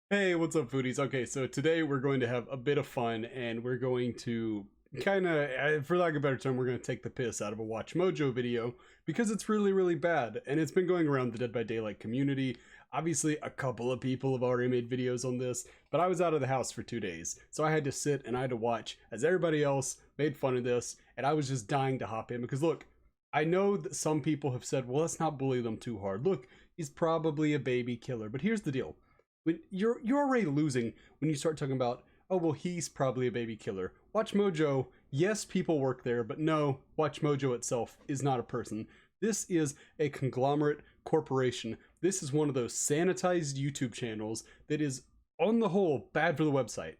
Hey, what's up, foodies? Okay, so today we're going to have a bit of fun, and we're going to kind of, for lack of a better term, we're going to take the piss out of a Watchmojo video because it's really, really bad, and it's been going around the Dead by Daylight community. Obviously, a couple of people have already made videos on this, but I was out of the house for 2 days, so I had to sit and I had to watch as everybody else made fun of this, and I was just dying to hop in because look, I know that some people have said, well, let's not bully them too hard. Look, he's probably a baby killer, but here's the deal. When you're already losing when you start talking about, oh well, he's probably a baby killer. Watchmojo, yes, people work there, but no, Watchmojo itself is not a person. This is a conglomerate corporation. This is one of those sanitized YouTube channels that is, on the whole, bad for the website.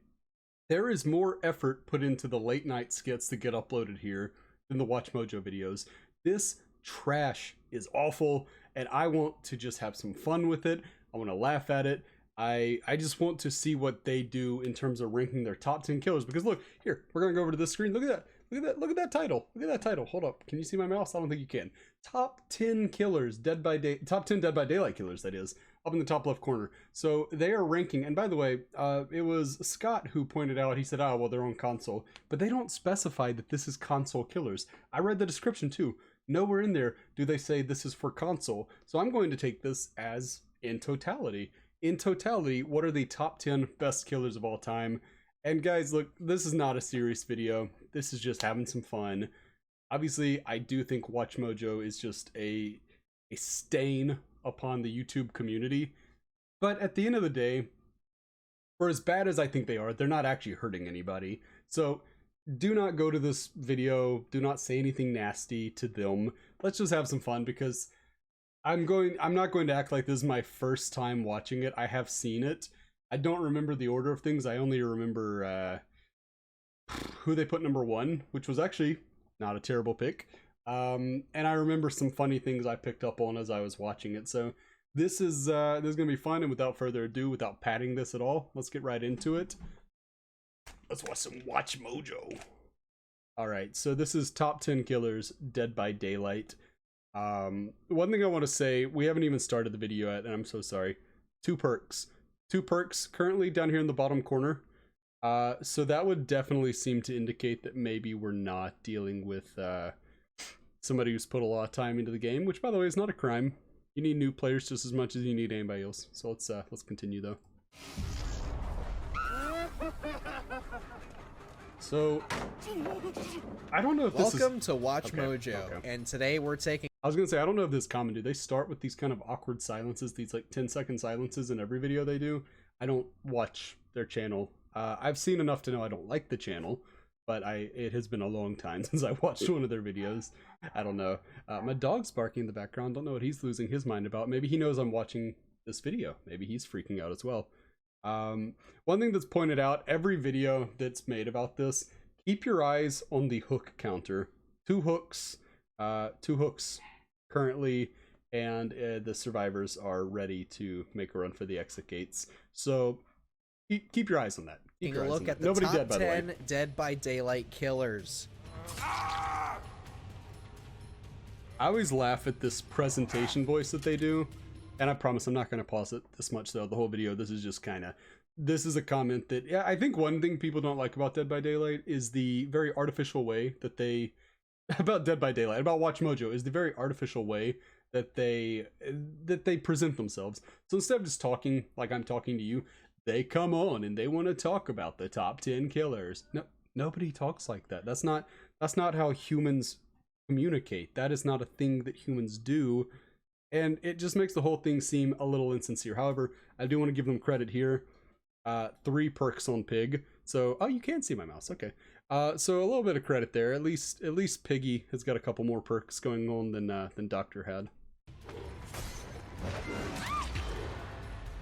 There is more effort put into the late night skits that get uploaded here than the Watchmojo videos. This trash is awful, and I want to just have some fun with it. I want to laugh at it. I just want to see what they do in terms of ranking their top 10 killers, because look here, we're gonna go over to this screen. Look at that, look at that title, look at that title. Hold up, can you see my mouse? I don't think you can. Top 10 killers, top 10 Dead by Daylight killers, that is, up in the top left corner. So they are ranking, and by the way, it was Scott who pointed out, he said, oh well, they're on console, but they don't specify that this is console killers. I read the description too. Nowhere in there do they say this is for console, so I'm going to take this as in totality. In totality, what are the top 10 best killers of all time? And guys, look, this is not a serious video. This is just having some fun. Obviously, I do think Watchmojo is just a stain upon the YouTube community. But at the end of the day, for as bad as I think they are, they're not actually hurting anybody. So do not go to this video. Do not say anything nasty to them. Let's just have some fun, because I'm not going to act like this is my first time watching it. I have seen it. I don't remember the order of things. I only remember who they put number one, which was actually not a terrible pick. And I remember some funny things I picked up on as I was watching it. So this is gonna be fun. And without further ado, without padding this at all, let's get right into it. Let's watch some Watchmojo. All right, so this is top 10 killers, Dead by Daylight. One thing I want to say, we haven't even started the video yet, and I'm so sorry. Two perks currently down here in the bottom corner. So that would definitely seem to indicate that maybe we're not dealing with somebody who's put a lot of time into the game, which by the way is not a crime. You need new players just as much as you need anybody else. So let's continue though. So I don't know if this is... Welcome to Watchmojo, okay. and today we're taking... I was gonna say, I don't know if this is common. Do they start with these kind of awkward silences, these like 10-second silences in every video they do? I don't watch their channel. I've seen enough to know I don't like the channel, but it has been a long time since I watched one of their videos. I don't know. My dog's barking in the background. Don't know what he's losing his mind about. Maybe he knows I'm watching this video. Maybe he's freaking out as well. One thing that's pointed out, every video that's made about this, keep your eyes on the hook counter. Two hooks currently, and the survivors are ready to make a run for the exit gates. So keep your eyes on that. Keep your eyes look on at that. the Nobody top dead, by the way. 10 Dead by Daylight killers. I always laugh at this presentation voice that they do, and I promise I'm not going to pause it this much though. The whole video, this is a comment that, yeah, I think one thing people don't like about Dead by Daylight is the very artificial way that they about Dead by Daylight, about Watchmojo, is the very artificial way that they present themselves. So instead of just talking like I'm talking to you, they come on and they want to talk about the top 10 killers. No, nobody talks like that. That's not how humans communicate. That is not a thing that humans do, and it just makes the whole thing seem a little insincere. However, I do want to give them credit here. 3 perks on Pig. So, oh, you can see my mouse. Okay. So a little bit of credit there. At least Piggy has got a couple more perks going on than Doctor had.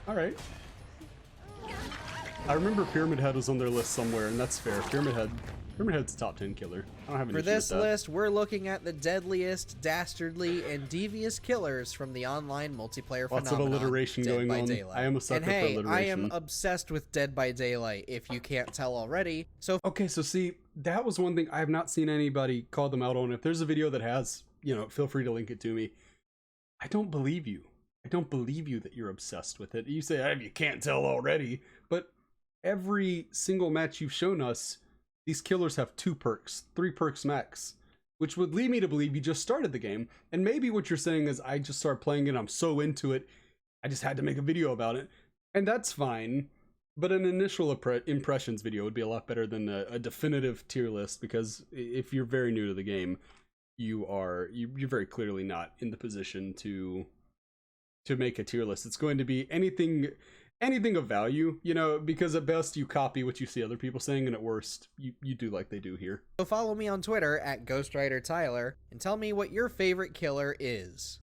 All right. I remember Pyramid Head was on their list somewhere, and that's fair. Pyramid Head's a top 10 killer. I don't have an For issue this with that. list, we're looking at the deadliest, dastardly, and devious killers from the online multiplayer Lots phenomenon, of alliteration Dead going by on. Daylight. I am a sucker and for hey, alliteration. I am obsessed with Dead by Daylight, if you can't tell already. So okay, so see, that was one thing I have not seen anybody call them out on. If there's a video that has, feel free to link it to me. I don't believe you. I don't believe you that you're obsessed with it. You say, "Oh, you can't tell already," but every single match you've shown us, these killers have 2 perks, 3 perks max, which would lead me to believe you just started the game. And maybe what you're saying is, I just started playing it, I'm so into it, I just had to make a video about it. And that's fine, but an initial impressions video would be a lot better than a definitive tier list, because if you're very new to the game, you're very clearly not in the position to make a tier list. It's going to be anything of value, you know, because at best you copy what you see other people saying, and at worst you do like they do here. So follow me on Twitter at GhostWriterTyler and tell me what your favorite killer is.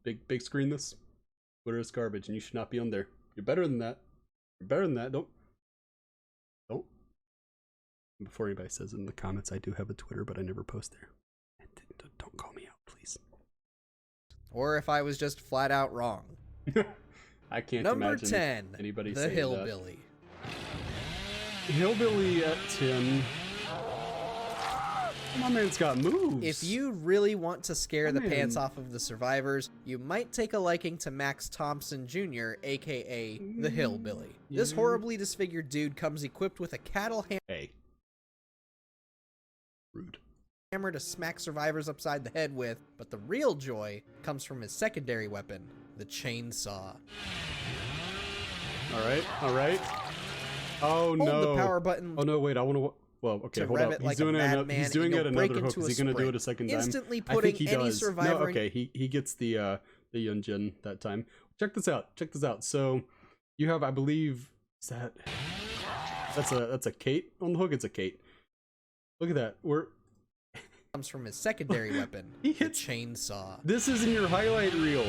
Big screen this. Twitter is garbage and you should not be on there. You're better than that. You're better than that. Don't. Before anybody says in the comments, I do have a Twitter, but I never post there. And don't call me out, please. Or if I was just flat out wrong. I can't Number imagine 10, anybody the saying Hillbilly. that. Hillbilly at 10. My man's got moves. If you really want to scare the pants off of the survivors, you might take a liking to Max Thompson Jr., aka the Hillbilly. Yeah. This horribly disfigured dude comes equipped with a cattle Rude. hammer to smack survivors upside the head with, but the real joy comes from his secondary weapon, the chainsaw. All right. Oh no. Hold the power button. Oh no, wait, I want to. Well, okay, hold up. He's doing it. He's doing it another hook. Is he going to do it a second time? Instantly putting I think he any does. survivor. No, okay, he gets the Yunjin that time. Check this out. So you have, I believe, that's a Kate on the hook. It's a Kate. Look at that. Comes from his secondary weapon, He the hits chainsaw. This is in your highlight reel.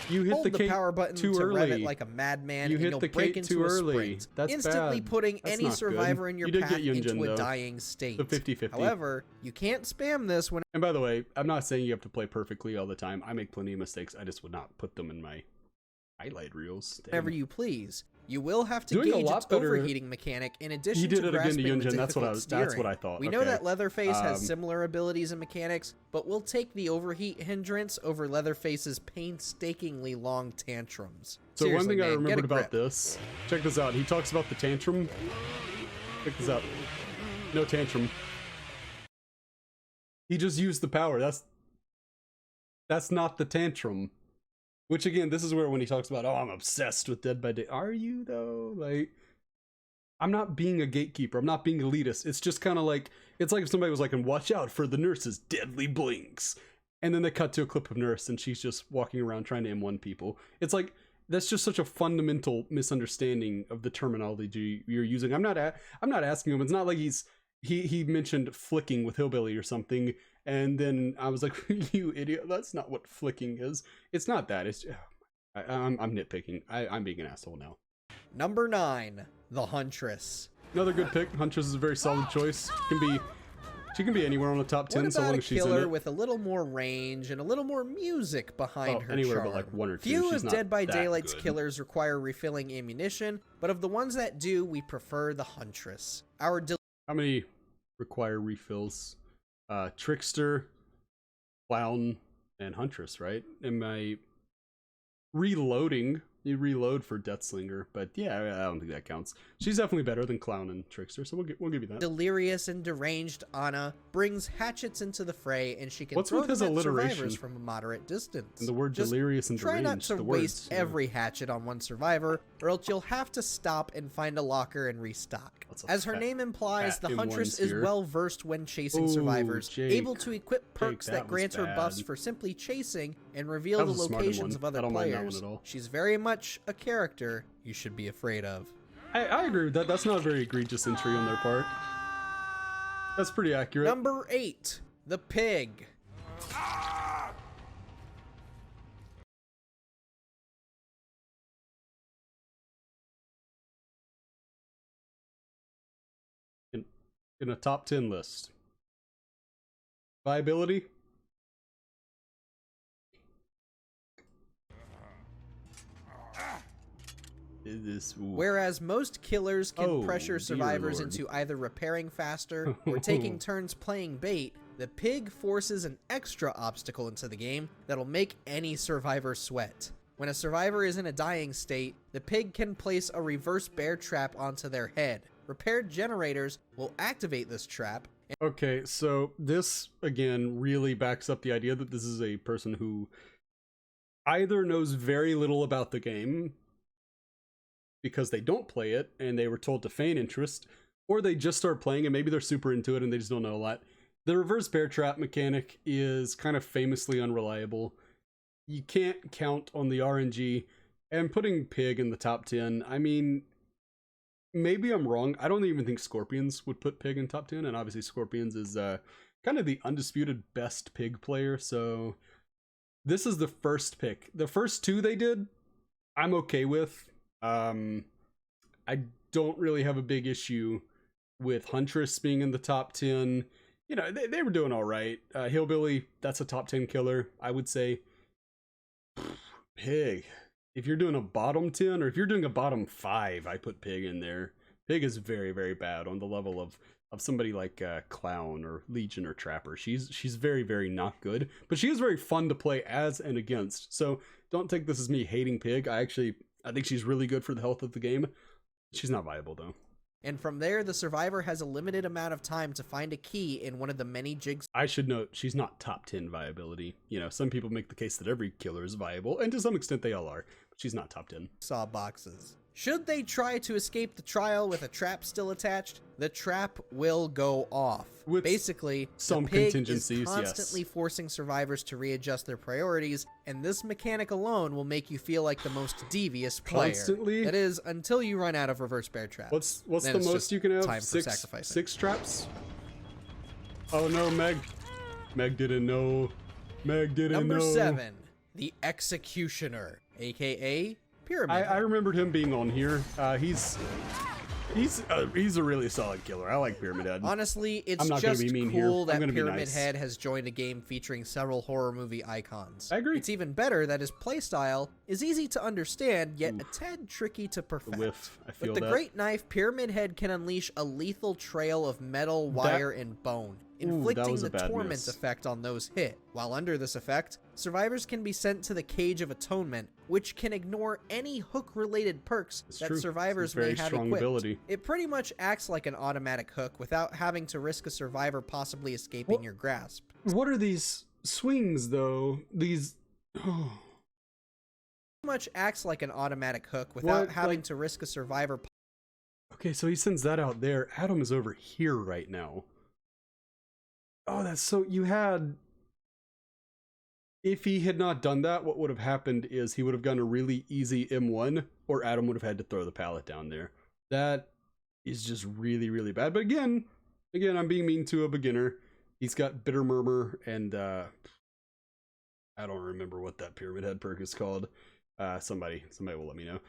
You hit Hold the the power button too to early. rev it like a madman, You and hit you'll the break Kate into too a early. sprint, That's instantly bad. putting That's any not good. survivor in your You did path get Yunjin, into a though. dying state. The 50-50. However, you can't spam this And by the way, I'm not saying you have to play perfectly all the time. I make plenty of mistakes. I just would not put them in my highlight reels. Damn. whenever you please. You will have to Doing a gauge lot its better. overheating mechanic in addition He did to it again to grasping the Yunjin. That's what difficult I thought. We know Okay. that Leatherface has Um, similar abilities and mechanics, but we'll take the overheat hindrance over Leatherface's painstakingly long tantrums. So Seriously, one thing I man, get a remembered about grip. this, check this out. He talks about the tantrum. Check this out. No tantrum. He just used the power. That's not the tantrum. Which again, this is where when he talks about, oh, I'm obsessed with Dead by Day. Are you though? Like, I'm not being a gatekeeper. I'm not being elitist. It's just kind of like, it's like if somebody was like, and watch out for the nurse's deadly blinks. And then they cut to a clip of Nurse and she's just walking around trying to M1 people. It's like, that's just such a fundamental misunderstanding of the terminology you're using. I'm not asking him. It's not like he mentioned flicking with Hillbilly or something. And then I was like, you idiot, that's not what flicking is. It's not that. It's I'm nitpicking. I'm being an asshole now. Number 9, the Huntress. Another good pick. Huntress is a very solid choice. She can be anywhere on the top 10 What so about long a as she's in killer it. with a little more range and a little more music behind her anywhere charm? but like 1 or 2. Few She's of not Dead by that Daylight's good. killers require refilling ammunition, but of the ones that do, we prefer the Huntress. Our How many require refills? Trickster, Clown, and Huntress, right? Am I reloading? You reload for Deathslinger, but yeah, I don't think that counts. She's definitely better than Clown and Trickster, so we'll give you that. delirious and deranged Anna brings hatchets into the fray, and she can What's throw with his them at alliteration? survivers from a moderate distance. And the word Just delirious and try not deranged, to the waste words, yeah. every hatchet on one survivor, or else you'll have to stop and find a locker and restock. That's a As her fat- name implies, fat the Huntress M1s is here. well versed when chasing Ooh, survivors, Jake. able to equip perks that that was grant her buffs bad. for simply chasing and reveal That the was a smart locations one. of other I don't mind that one players. at all. She's very much a character you should be afraid of. I agree with that. That's not a very egregious entry on their part. That's pretty accurate. Number 8, the Pig. In a top 10 list. Viability? Whereas most killers can Oh, pressure dear survivors Lord. into either repairing faster or taking turns playing bait, the pig forces an extra obstacle into the game that'll make any survivor sweat. When a survivor is in a dying state, the pig can place a reverse bear trap onto their head. Repaired generators will activate this trap. Okay, so this, again, really backs up the idea that this is a person who either knows very little about the game because they don't play it and they were told to feign interest, or they just start playing and maybe they're super into it and they just don't know a lot. The reverse bear trap mechanic is kind of famously unreliable. You can't count on the RNG, and putting pig in the top 10, I mean, maybe I'm wrong. I don't even think Scorpions would put pig in top 10, and obviously Scorpions is kind of the undisputed best pig player, so this is the first pick. The first two they did, I'm okay with. I don't really have a big issue with Huntress being in the top 10. You know, they were doing all right. Hillbilly, that's a top 10 killer, I would say. Pig. If you're doing a bottom 10 or if you're doing a bottom 5, I put pig in there. Pig is very, very bad on the level of somebody like Clown or Legion or Trapper. She's very, very not good, but she is very fun to play as and against. So don't take this as me hating pig. I think she's really good for the health of the game. She's not viable though. And from there, the survivor has a limited amount of time to find a key in one of the many jigs. I should note, she's not top 10 viability. You know, some people make the case that every killer is viable, and to some extent they all are, but she's not top 10. Saw boxes. Should they try to escape the trial with a trap still attached, the trap will go off. With basically, some the pig contingencies, is constantly forcing survivors to readjust their priorities, and this mechanic alone will make you feel like the most devious player. Constantly? That is, until you run out of reverse bear traps. What's Then the it's most just you can have? time for sacrificing. Six traps? Oh no, Meg. Meg didn't know. Meg didn't know. Number 7, the Executioner, aka Pyramid. I remembered him being on here. He's a really solid killer. I like Pyramid Head. Honestly, it's I'm not just gonna be mean cool here. I'm that gonna be Pyramid nice. Head has joined a game featuring several horror movie icons. I agree. It's even better that his playstyle is easy to understand, yet a tad tricky to perfect. Whiff. I feel With the that. Great Knife, Pyramid Head can unleash a lethal trail of metal, wire, and bone, inflicting was a the bad torment miss. effect on those hit. While under this effect, survivors can be sent to the Cage of Atonement, which can ignore any hook-related perks that true. survivors It's a very may have strong equipped. ability. It pretty much acts like an automatic hook without having to risk a survivor possibly escaping your grasp. What are these swings, though? These... Oh. Much acts like an automatic hook without What, having like- to risk a survivor. Okay, so he sends that out there. Adam is over here right now. Oh, that's so... You had... If he had not done that, what would have happened is he would have gotten a really easy M1, or Adam would have had to throw the pallet down there. That is just really, really bad. But again, I'm being mean to a beginner. He's got Bitter Murmur, and I don't remember what that Pyramid Head perk is called. Somebody will let me know.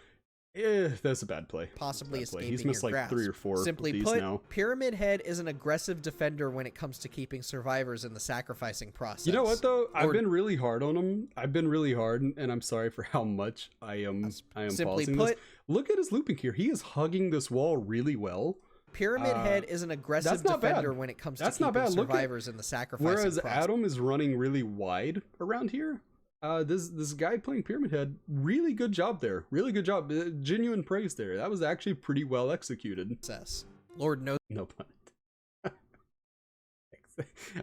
That's a bad play. Possibly Bad play. escaping He's missed your like grasp. 3 or 4 Simply of these put, now. Pyramid Head is an aggressive defender when it comes to keeping survivors in the sacrificing process. You know what though? I've been really hard on him. I've been really hard, and I'm sorry for how much I am Simply pausing put, this. Look at his looping here. He is hugging this wall really well. Pyramid Head is an aggressive that's not defender bad. when it comes That's to not keeping bad. Look at- survivors in the sacrificing Whereas process. Adam is running really wide around here. This guy playing Pyramid Head, really good job there. Really good job. Genuine praise there. That was actually pretty well executed. Lord knows No pun.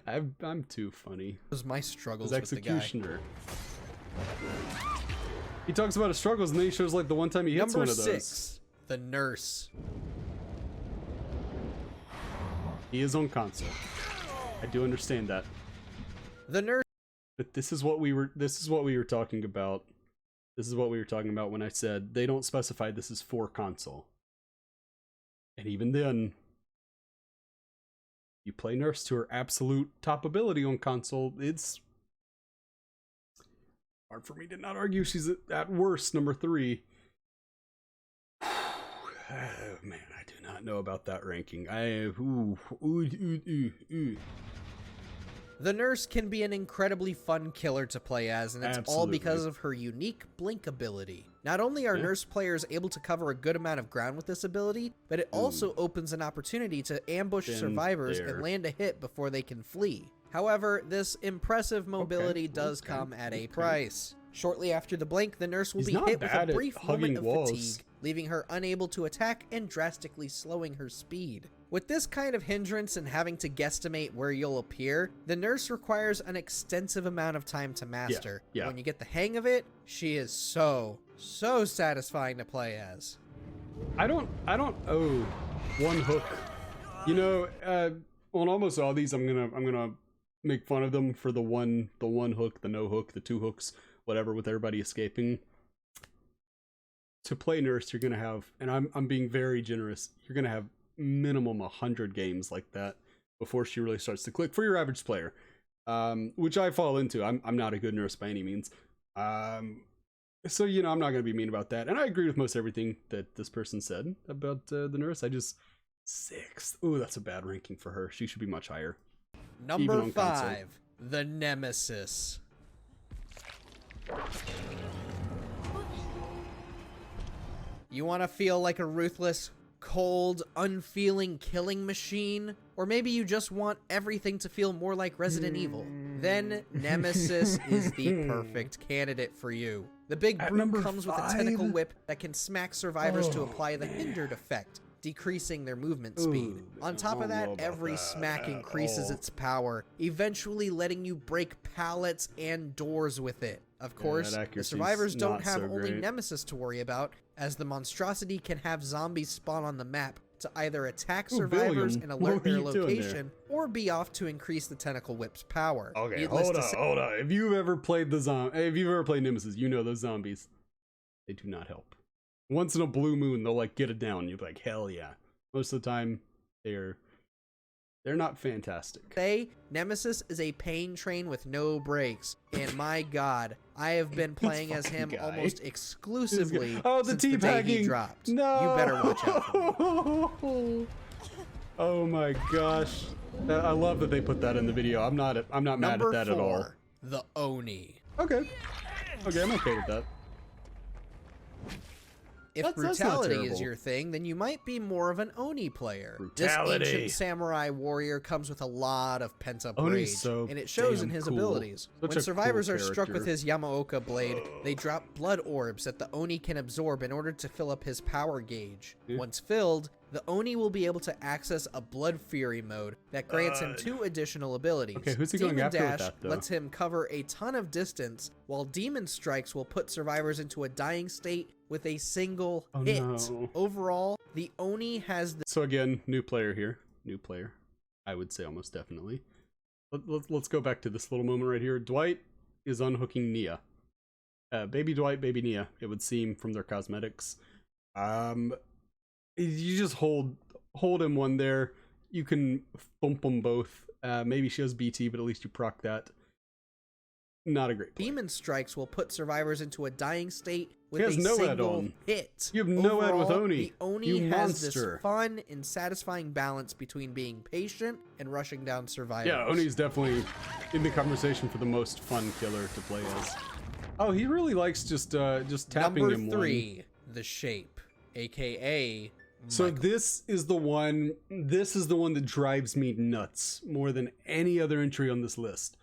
I'm too funny. my struggles His with the guy. executioner. He talks about his struggles and then he shows like the one time he hits Number one of those. 6, the Nurse. He is on console. I do understand that. The Nurse. But this is what we were talking about. This is what we were talking about when I said they don't specify this is for console. And even then, you play Nurse to her absolute top ability on console. It's hard for me to not argue she's at worst number 3. Oh, man, I do not know about that ranking. The Nurse can be an incredibly fun killer to play as, and it's all because of her unique blink ability. Not only are Nurse players able to cover a good amount of ground with this ability, but it also opens an opportunity to ambush survivors and land a hit before they can flee. However, this impressive mobility does come at a price. Shortly after the blink, the nurse will be hit with a brief moment of fatigue, leaving her unable to attack and drastically slowing her speed. With this kind of hindrance and having to guesstimate where you'll appear, the nurse requires an extensive amount of time to master. Yeah. When you get the hang of it, she is so satisfying to play as. I don't owe one hook. You know, on almost all these, I'm gonna make fun of them for the one hook, the no hook, the two hooks, whatever, with everybody escaping. To play nurse, you're gonna have, and I'm being very generous, you're gonna have minimum 100 games like that before she really starts to click for your average player, which I fall into. I'm not a good nurse by any means, so you know, I'm not gonna be mean about that, and I agree with most everything that this person said about the nurse. I just 6th. Ooh, that's a bad ranking for her. She should be much higher. Number 5, the Nemesis. You want to feel like a ruthless, cold, unfeeling killing machine? Or maybe you just want everything to feel more like Resident Evil? Then Nemesis is the perfect candidate for you. The big brute comes with a tentacle whip that can smack survivors to apply the hindered effect, decreasing their movement speed. On top of that, every smack increases its power, eventually letting you break pallets and doors with it. Of course, the survivors don't have only Nemesis to worry about, as the monstrosity can have zombies spawn on the map to either attack survivors and alert their location, or be off to increase the tentacle whip's power. Okay, hold on. If you've ever played Nemesis, you know those zombies, they do not help. Once in a blue moon, they'll like get it down. You'll be like, hell yeah. Most of the time, they're not fantastic. Nemesis is a pain train with no brakes, and my god, I have been playing as him almost exclusively since the day he dropped. No! You better watch out for me. Oh my gosh. I love that they put that in the video. I'm not mad at that at all. Number 4, the Oni. Okay, I'm okay with that. If brutality is your thing, then you might be more of an Oni player. Brutality. This ancient samurai warrior comes with a lot of pent-up rage, and it shows in his abilities. When survivors are struck with his Yamaoka blade, they drop blood orbs that the Oni can absorb in order to fill up his power gauge. Once filled, the Oni will be able to access a Blood Fury mode that grants him 2 additional abilities. Okay, who's he going after with that, though? Lets him cover a ton of distance, while Demon Strikes will put survivors into a dying state with a single hit. No. Overall, the Oni has the... So again, new player here. New player. I would say almost definitely. Let's go back to this little moment right here. Dwight is unhooking Nia. Baby Dwight, baby Nia, it would seem from their cosmetics. You just hold him one there. You can bump them both. Maybe she has BT, but at least you proc that. Not a great play. Demon Strikes will put survivors into a dying state with a no single hit. You have no ad with Oni. The Oni has this fun and satisfying balance between being patient and rushing down survivors. Yeah, Oni's definitely in the conversation for the most fun killer to play as. Oh, he really likes just tapping him. Number 3, the Shape, aka So this is the one that drives me nuts more than any other entry on this list.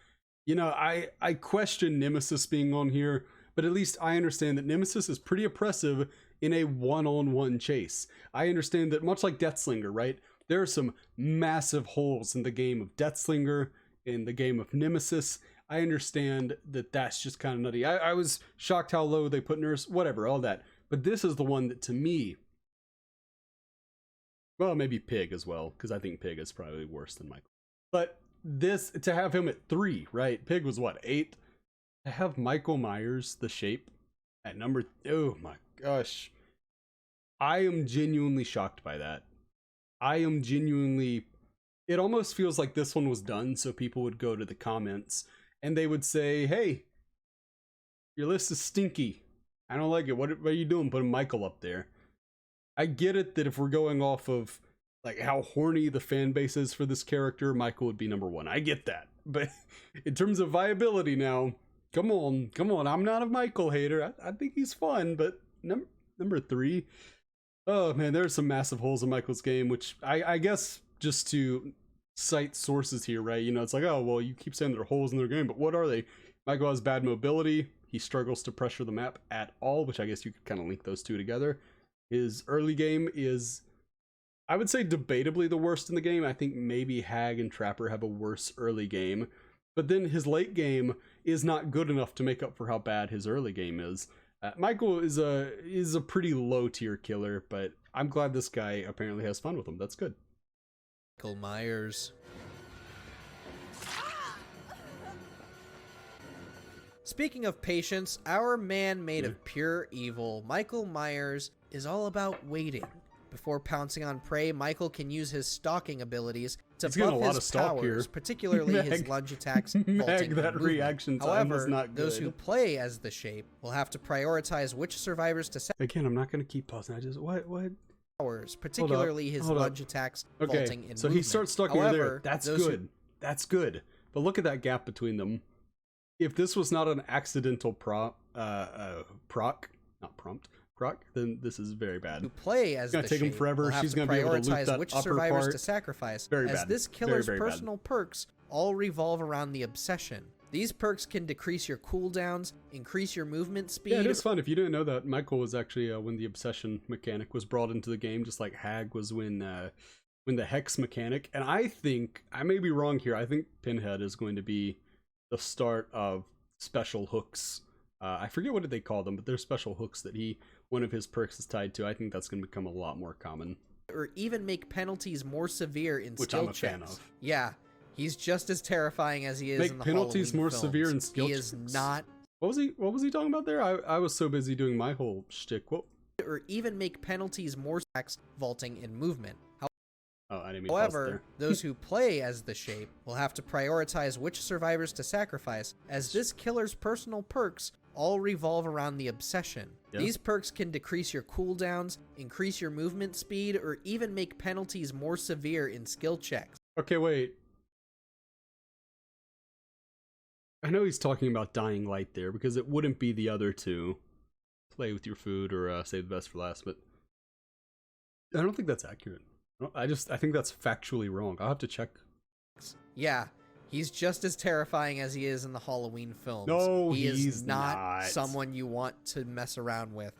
You know, I question Nemesis being on here, but at least I understand that Nemesis is pretty oppressive in a one-on-one chase. I understand that much like Deathslinger, right? There are some massive holes in the game of Deathslinger, in the game of Nemesis. I understand that that's just kind of nutty. I was shocked how low they put Nurse, whatever, all that. But this is the one that, to me, well, maybe Pig as well, because I think Pig is probably worse than Michael. But this, to have him at 3, right? Pig was what, 8? To have Michael Myers, the Shape, at number, oh my gosh. I am genuinely shocked by that. It almost feels like this one was done so people would go to the comments and they would say, hey, your list is stinky. I don't like it. What are you doing putting Michael up there? I get it that if we're going off of like how horny the fan base is for this character, Michael would be number 1. I get that. But in terms of viability now, come on. I'm not a Michael hater. I think he's fun, but number 3. Oh man, there's some massive holes in Michael's game, which I guess just to cite sources here, right? You know, it's like, oh, well, you keep saying there are holes in their game, but what are they? Michael has bad mobility. He struggles to pressure the map at all, which I guess you could kind of link those two together. His early game is, I would say, debatably the worst in the game. I think maybe Hag and Trapper have a worse early game. But then his late game is not good enough to make up for how bad his early game is. Michael is a pretty low tier killer, but I'm glad this guy apparently has fun with him. That's good. Michael Myers. Speaking of patience, our man made of pure evil, Michael Myers, is all about waiting. Before pouncing on prey, Michael can use his stalking abilities to buff his powers, particularly his lunge attacks, vaulting, that and reaction time However, was not good. Those who play as the Shape will have to prioritize which survivors to Again, I'm not going to keep pausing. I just, what? Powers, particularly his lunge attacks, okay, vaulting, and so movement. He starts stalking her there. That's good. Who... That's good. But look at that gap between them. If this was not an accidental proc, then this is very bad. Who play as it's gonna the take him Shape forever. She's gonna be able to loot that which upper survivors part. to sacrifice. Very as bad. This killer's very personal perks all revolve around the obsession. These perks can decrease your cooldowns, increase your movement speed. Yeah, it is fun. If you didn't know that, Michael was actually when the obsession mechanic was brought into the game, just like Hag was when the hex mechanic. And I think, I may be wrong here, I think Pinhead is going to be the start of special hooks. I forget what did they call them, but there's special hooks that one of his perks is tied to. I think that's going to become a lot more common. Or even make penalties more severe in skill checks. Which I'm a fan of. Yeah, he's just as terrifying as he is in the penalties Halloween more films. severe in skill He checks. is not. What was he talking about there? I was so busy doing my whole shtick. What? Or even make penalties more vaulting and movement. Oh, I didn't mean However, those who play as the Shape will have to prioritize which survivors to sacrifice, as this killer's personal perks all revolve around the obsession. Yep. These perks can decrease your cooldowns, increase your movement speed, or even make penalties more severe in skill checks. Okay, wait. I know he's talking about Dying Light there, because it wouldn't be the other two. Play with your food or save the best for last, but I don't think that's accurate. I think that's factually wrong. I'll have to check. Yeah, he's just as terrifying as he is in the Halloween films. No, he's is not someone you want to mess around with.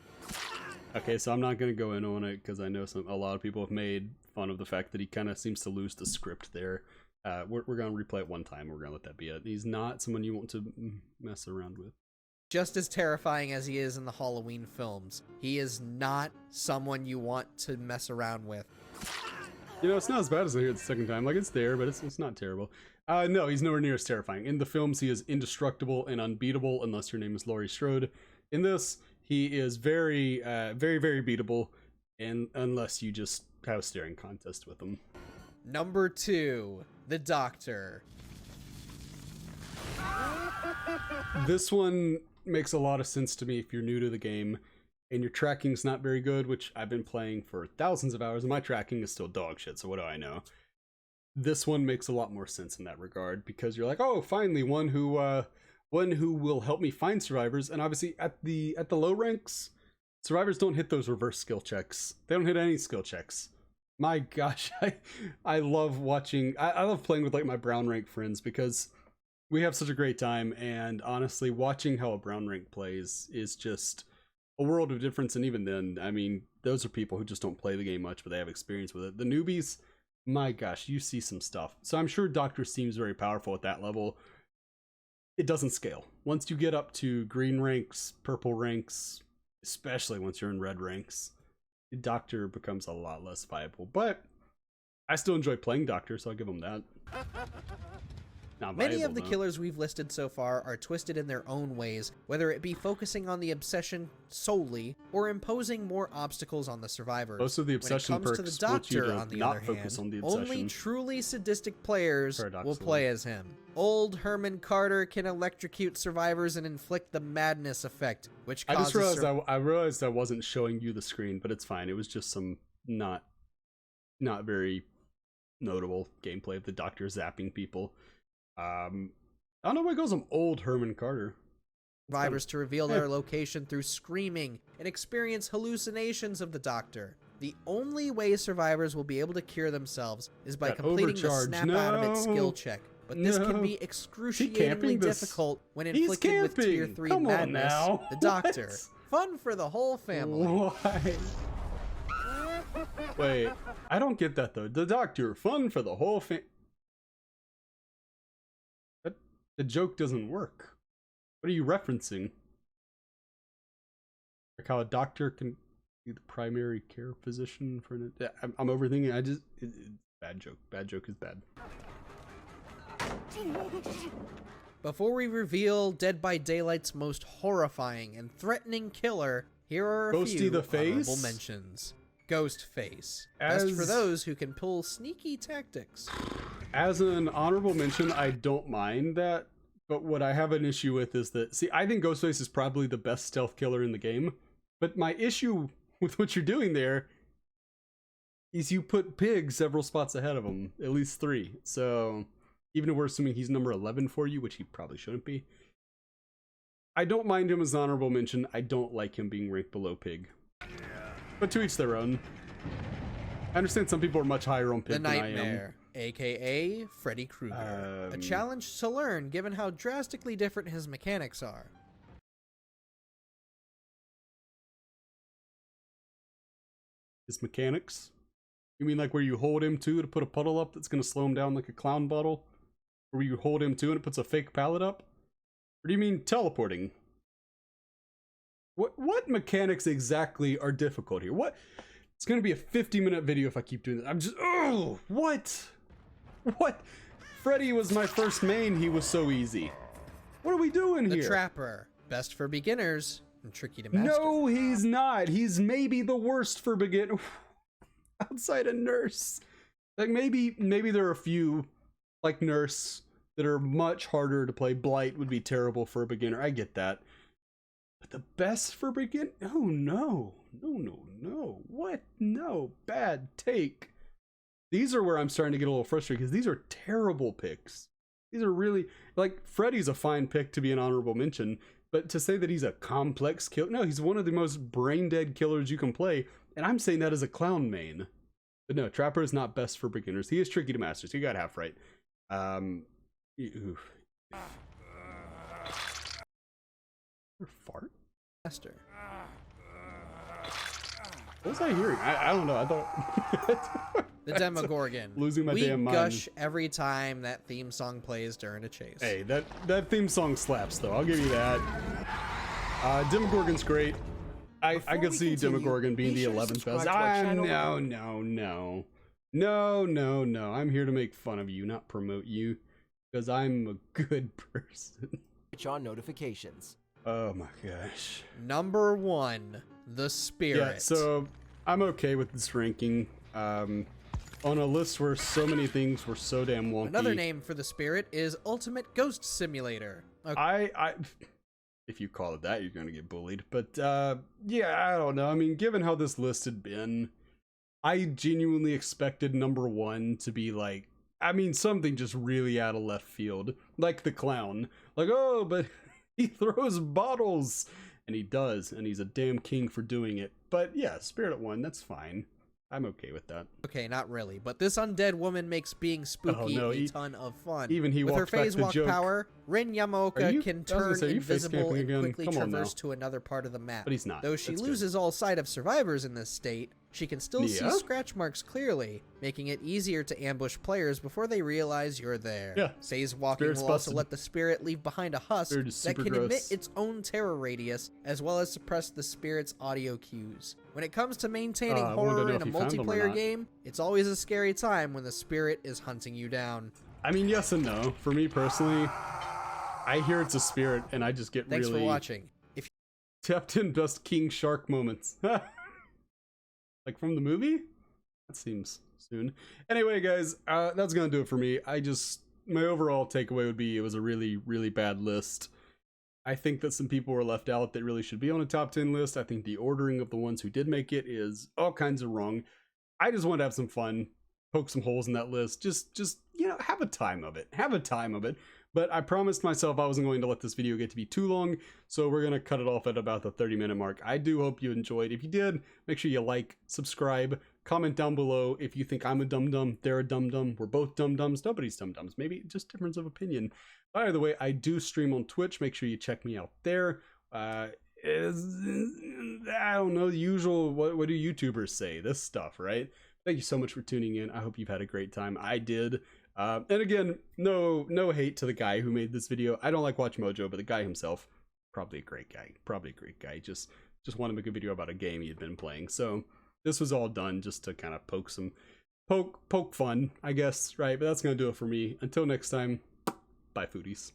Okay, so I'm not going to go in on it because I know a lot of people have made fun of the fact that he kind of seems to lose the script there. We're going to replay it one time. We're going to let that be it. He's not someone you want to mess around with. Just as terrifying as he is in the Halloween films. He is not someone you want to mess around with. You know, it's not as bad as I hear it the second time. Like, it's there, but it's not terrible. No, he's nowhere near as terrifying. In the films, he is indestructible and unbeatable, unless your name is Laurie Strode. In this, he is very, very beatable, and unless you just have a staring contest with him. Number 2, the Doctor. This one makes a lot of sense to me if you're new to the game. And your tracking's not very good, which I've been playing for thousands of hours, and my tracking is still dog shit, so what do I know? This one makes a lot more sense in that regard, because you're like, oh, finally, one who will help me find survivors, and obviously at the low ranks, survivors don't hit those reverse skill checks. They don't hit any skill checks. My gosh, I love watching, I love playing with like my brown rank friends, because we have such a great time, and honestly, watching how a brown rank plays is just a world of difference. And even then, I mean, those are people who just don't play the game much, but they have experience with it. The newbies, my gosh, you see some stuff. So I'm sure Doctor seems very powerful at that level. It doesn't scale. Once you get up to green ranks, purple ranks, especially once you're in red ranks, Doctor becomes a lot less viable. But I still enjoy playing Doctor, so I'll give him that. Many of the killers we've listed so far are twisted in their own ways, whether it be focusing on the obsession solely or imposing more obstacles on the survivors. Most of the obsession when it comes to the Doctor, on the other hand, only truly sadistic players will play as him. Old Herman Carter can electrocute survivors and inflict the madness effect, which causes... I realized I wasn't showing you the screen, but it's fine. It was just some not very notable gameplay of the Doctor zapping people. I don't know why it goes on old Herman Carter. Survivors to reveal their location through screaming and experience hallucinations of the Doctor. The only way survivors will be able to cure themselves is by Got completing the overcharge. snap out of its No. skill check. But this can be camping excruciatingly this? difficult when He's inflicted with Tier camping. 3 Come on madness. now. The Doctor. What? Fun for the whole family. Why? Wait, I don't get that though. The Doctor, fun for the whole the joke doesn't work. What are you referencing? Like how a doctor can be the primary care physician for an... I'm overthinking. Bad joke. Bad joke is bad. Before we reveal Dead by Daylight's most horrifying and threatening killer, here are a Ghosty few the Face? honorable mentions. Ghostface. Best for those who can pull sneaky tactics. As an honorable mention, I don't mind that, but what I have an issue with is that, see, I think Ghostface is probably the best stealth killer in the game, but my issue with what you're doing there is you put Pig several spots ahead of him, at least 3, so even if we're assuming he's number 11 for you, which he probably shouldn't be, I don't mind him as an honorable mention. I don't like him being ranked below Pig. But to each their own. I understand some people are much higher on Pig The than I am. Nightmare, aka Freddy Krueger. A challenge to learn given how drastically different his mechanics are. His mechanics? You mean like where you hold him to put a puddle up that's going to slow him down like a clown bottle? Or where you hold him to and it puts a fake pallet up? Or do you mean teleporting? What mechanics exactly are difficult here? What? It's going to be a 50-minute video if I keep doing this. I'm just, oh, what? What? Freddy was my first main. He was so easy. What are we doing here? The Trapper. Best for beginners and tricky to master. No, he's not. He's maybe the worst for begin. Outside of Nurse. Like maybe there are a few, like Nurse, that are much harder to play. Blight would be terrible for a beginner. I get that. But the best for begin? Oh no. No. What? No. Bad take. These are where I'm starting to get a little frustrated because these are terrible picks. These are really, like, Freddy's a fine pick to be an honorable mention, but to say that he's a complex killer, no, he's one of the most brain dead killers you can play, and I'm saying that as a clown main. But no, Trapper is not best for beginners. He is tricky to master, so you gotta have right. Fart? Master. What was I hearing? I don't know. I thought The Demogorgon. Losing my we damn mind. gush every time that theme song plays during a chase. Hey, that theme song slaps though. I'll give you that. Demogorgon's great. I could see Demogorgon being the 11th best. No. I'm here to make fun of you, not promote you, because I'm a good person. Switch on notifications. Oh my gosh. Number 1, The Spirit. Yeah, so I'm okay with this ranking. On a list where so many things were so damn wonky. Another name for The Spirit is Ultimate Ghost Simulator. Okay. I if you call it that, you're gonna get bullied. But yeah, I don't know. I mean, given how this list had been, I genuinely expected number 1 to be like, I mean, something just really out of left field, like the clown. Like, oh, but he throws bottles, and he does, and he's a damn king for doing it. But yeah, Spirit at 1, that's fine. I'm okay with that. Okay, not really, but this undead woman makes being spooky a ton of fun. Even he with her walks back phase the walk joke. power, Rin Yamaoka can turn invisible and quickly traverse to another part of the map. But he's not. Though she That's loses all sight of survivors in this state, she can still see scratch marks clearly, making it easier to ambush players before they realize you're there. Yeah. Phase walking Spirit's will also busted. let the spirit leave behind a husk that can emit its own terror radius, as well as suppress the spirit's audio cues. When it comes to maintaining horror in a multiplayer game, it's always a scary time when the spirit is hunting you down. I mean, yes and no. For me personally, I hear it's a spirit, and I just get Thanks really... for watching. If Tapped in best King Shark moments. Like from the movie? That seems soon. Anyway, guys, that's gonna do it for me. My overall takeaway would be it was a really, really bad list. I think that some people were left out that really should be on a top 10 list. I think the ordering of the ones who did make it is all kinds of wrong. I just want to have some fun, poke some holes in that list. Just, you know, have a time of it. Have a time of it. But I promised myself I wasn't going to let this video get to be too long, so we're going to cut it off at about the 30-minute mark. I do hope you enjoyed. If you did, make sure you like, subscribe, comment down below if you think I'm a dum-dum, they're a dum-dum, we're both dum-dums, nobody's dum-dums, maybe just difference of opinion. By the way, I do stream on Twitch, make sure you check me out there. I don't know, the usual, what do YouTubers say? This stuff, right? Thank you so much for tuning in. I hope you've had a great time. I did. And again, no hate to the guy who made this video. I don't like Watchmojo, but the guy himself, probably a great guy. Just want to make a video about a game he had been playing. So this was all done just to kind of poke fun, I guess, right? But that's gonna do it for me. Until next time, bye, foodies.